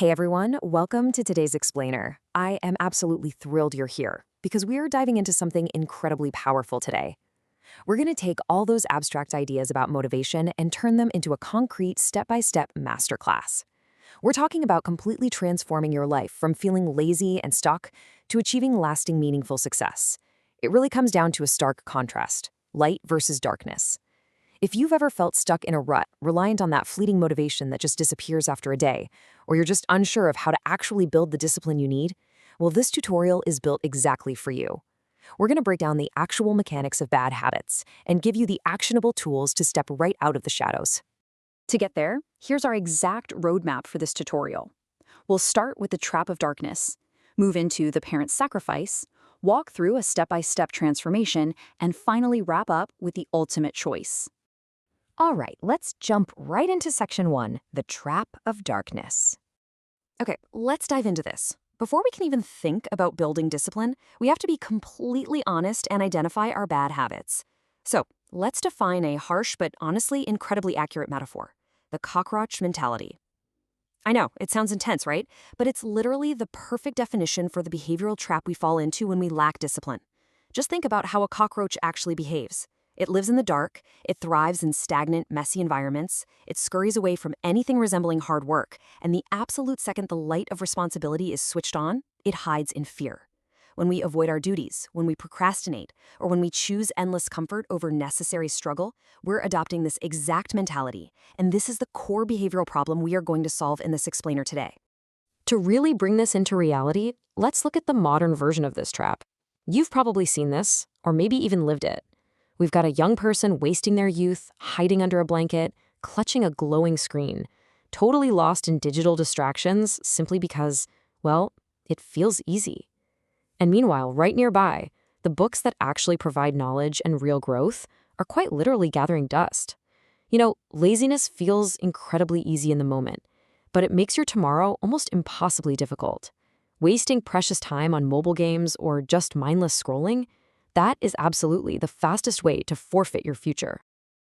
Hey everyone, welcome to today's Explainer. I am absolutely thrilled you're here because we're diving into something incredibly powerful today. We're going to take all those abstract ideas about motivation and turn them into a concrete step-by-step masterclass. We're talking about completely transforming your life from feeling lazy and stuck to achieving lasting, meaningful success. It really comes down to a stark contrast, light versus darkness. If you've ever felt stuck in a rut, reliant on that fleeting motivation that just disappears after a day, or you're just unsure of how to actually build the discipline you need, well, this tutorial is built exactly for you. We're going to break down the actual mechanics of bad habits and give you the actionable tools to step right out of the shadows. To get there, here's our exact roadmap for this tutorial. We'll start with the trap of darkness, move into the parent's sacrifice, walk through a step-by-step transformation, and finally wrap up with the ultimate choice. All right, let's jump right into section 1, the trap of darkness. Okay, let's dive into this. Before we can even think about building discipline, we have to be completely honest and identify our bad habits. So, let's define a harsh but honestly incredibly accurate metaphor: the cockroach mentality. I know, it sounds intense, right? But it's literally the perfect definition for the behavioral trap we fall into when we lack discipline. Just think about how a cockroach actually behaves. It lives in the dark, it thrives in stagnant, messy environments, it scurries away from anything resembling hard work, and the absolute second the light of responsibility is switched on, it hides in fear. When we avoid our duties, when we procrastinate, or when we choose endless comfort over necessary struggle, we're adopting this exact mentality, and this is the core behavioral problem we are going to solve in this explainer today. To really bring this into reality, let's look at the modern version of this trap. You've probably seen this, or maybe even lived it. We've got a young person wasting their youth, hiding under a blanket, clutching a glowing screen, totally lost in digital distractions simply because, well, it feels easy. And meanwhile, right nearby, the books that actually provide knowledge and real growth are quite literally gathering dust. You know, laziness feels incredibly easy in the moment, but it makes your tomorrow almost impossibly difficult. Wasting precious time on mobile games or just mindless scrolling, that is absolutely the fastest way to forfeit your future.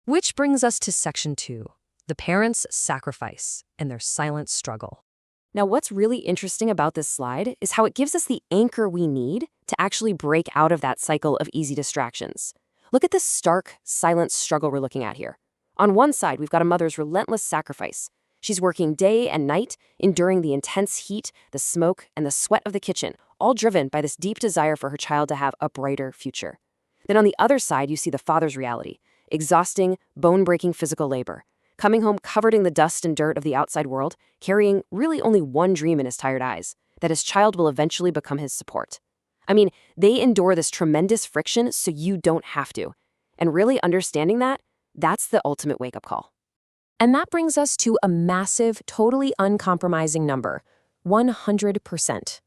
Which brings us to section 2, the parents' sacrifice and their silent struggle. Now, what's really interesting about this slide is how it gives us the anchor we need to actually break out of that cycle of easy distractions. Look at this stark, silent struggle we're looking at here. On one side, we've got a mother's relentless sacrifice. She's working day and night, enduring the intense heat, the smoke, and the sweat of the kitchen, all driven by this deep desire for her child to have a brighter future. Then on the other side, you see the father's reality: exhausting, bone-breaking physical labor, coming home covered in the dust and dirt of the outside world, carrying really only one dream in his tired eyes: that his child will eventually become his support. I mean, they endure this tremendous friction so you don't have to. And really understanding that, that's the ultimate wake-up call. And that brings us to a massive, totally uncompromising number: 100%.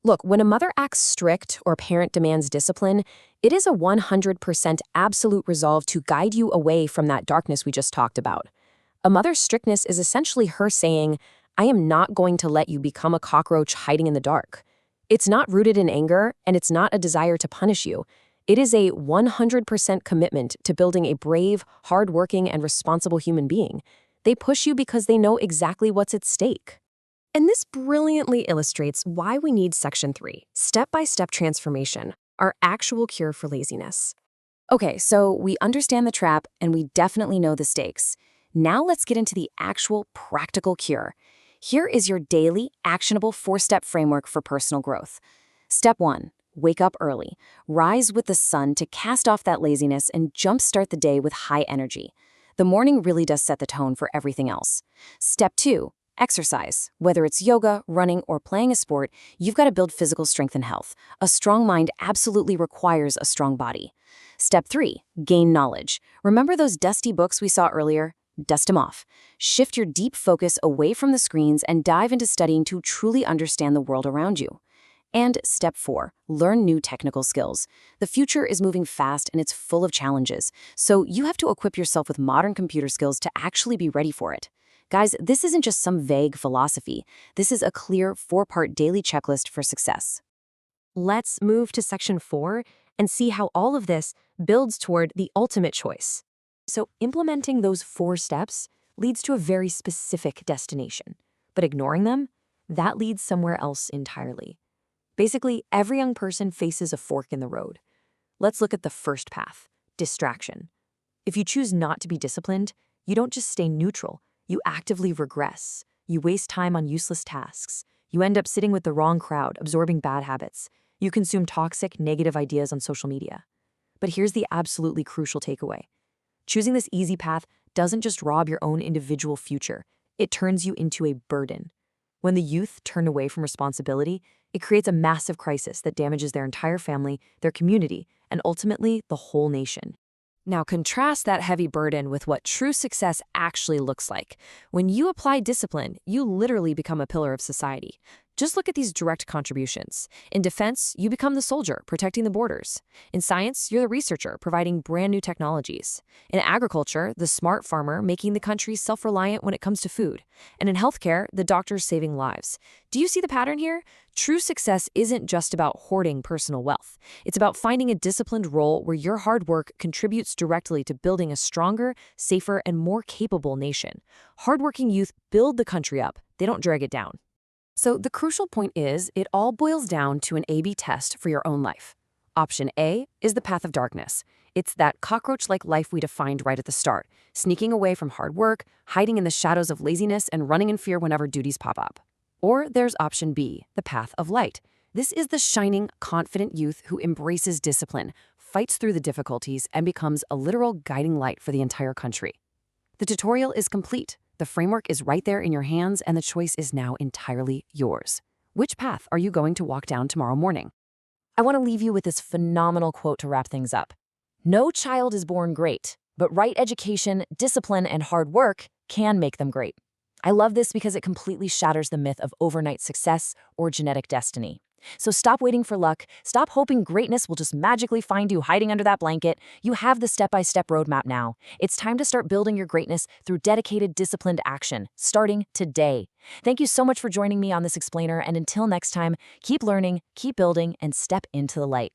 Look, when a mother acts strict or a parent demands discipline, it is a 100% absolute resolve to guide you away from that darkness we just talked about. A mother's strictness is essentially her saying, I am not going to let you become a cockroach hiding in the dark. It's not rooted in anger, and it's not a desire to punish you. It is a 100% commitment to building a brave, hardworking, and responsible human being. They push you because they know exactly what's at stake. And this brilliantly illustrates why we need Section 3, step-by-step transformation, our actual cure for laziness. Okay, so we understand the trap and we definitely know the stakes. Now let's get into the actual practical cure. Here is your daily, actionable 4-step framework for personal growth. Step 1, wake up early. Rise with the sun to cast off that laziness and jumpstart the day with high energy. The morning really does set the tone for everything else. Step 2, exercise. Whether it's yoga, running, or playing a sport, you've got to build physical strength and health. A strong mind absolutely requires a strong body. Step 3, gain knowledge. Remember those dusty books we saw earlier? Dust them off. Shift your deep focus away from the screens and dive into studying to truly understand the world around you. And Step 4, learn new technical skills. The future is moving fast and it's full of challenges, so you have to equip yourself with modern computer skills to actually be ready for it. Guys, this isn't just some vague philosophy. This is a clear 4-part daily checklist for success. Let's move to Section 4 and see how all of this builds toward the ultimate choice. So implementing those 4 steps leads to a very specific destination, but ignoring them that leads somewhere else entirely. Basically, every young person faces a fork in the road. Let's look at the first path, distraction. If you choose not to be disciplined, you don't just stay neutral, you actively regress. You waste time on useless tasks. You end up sitting with the wrong crowd, absorbing bad habits. You consume toxic, negative ideas on social media. But here's the absolutely crucial takeaway. Choosing this easy path doesn't just rob your own individual future, it turns you into a burden. When the youth turn away from responsibility, it creates a massive crisis that damages their entire family, their community, and ultimately the whole nation. Now contrast that heavy burden with what true success actually looks like. When you apply discipline, you literally become a pillar of society. Just look at these direct contributions. In defense, you become the soldier, protecting the borders. In science, you're the researcher, providing brand new technologies. In agriculture, the smart farmer, making the country self-reliant when it comes to food. And in healthcare, the doctors saving lives. Do you see the pattern here? True success isn't just about hoarding personal wealth. It's about finding a disciplined role where your hard work contributes directly to building a stronger, safer, and more capable nation. Hardworking youth build the country up. They don't drag it down. So the crucial point is, it all boils down to an A/B test for your own life. Option A is the path of darkness. It's that cockroach-like life we defined right at the start, sneaking away from hard work, hiding in the shadows of laziness, and running in fear whenever duties pop up. Or there's option B, the path of light. This is the shining, confident youth who embraces discipline, fights through the difficulties, and becomes a literal guiding light for the entire country. The tutorial is complete. The framework is right there in your hands, and the choice is now entirely yours. Which path are you going to walk down tomorrow morning? I want to leave you with this phenomenal quote to wrap things up. No child is born great, but right education, discipline, and hard work can make them great. I love this because it completely shatters the myth of overnight success or genetic destiny. So stop waiting for luck. Stop hoping greatness will just magically find you hiding under that blanket. You have the step-by-step roadmap now. It's time to start building your greatness through dedicated, disciplined action, starting today. Thank you so much for joining me on this explainer, and until next time, keep learning, keep building, and step into the light.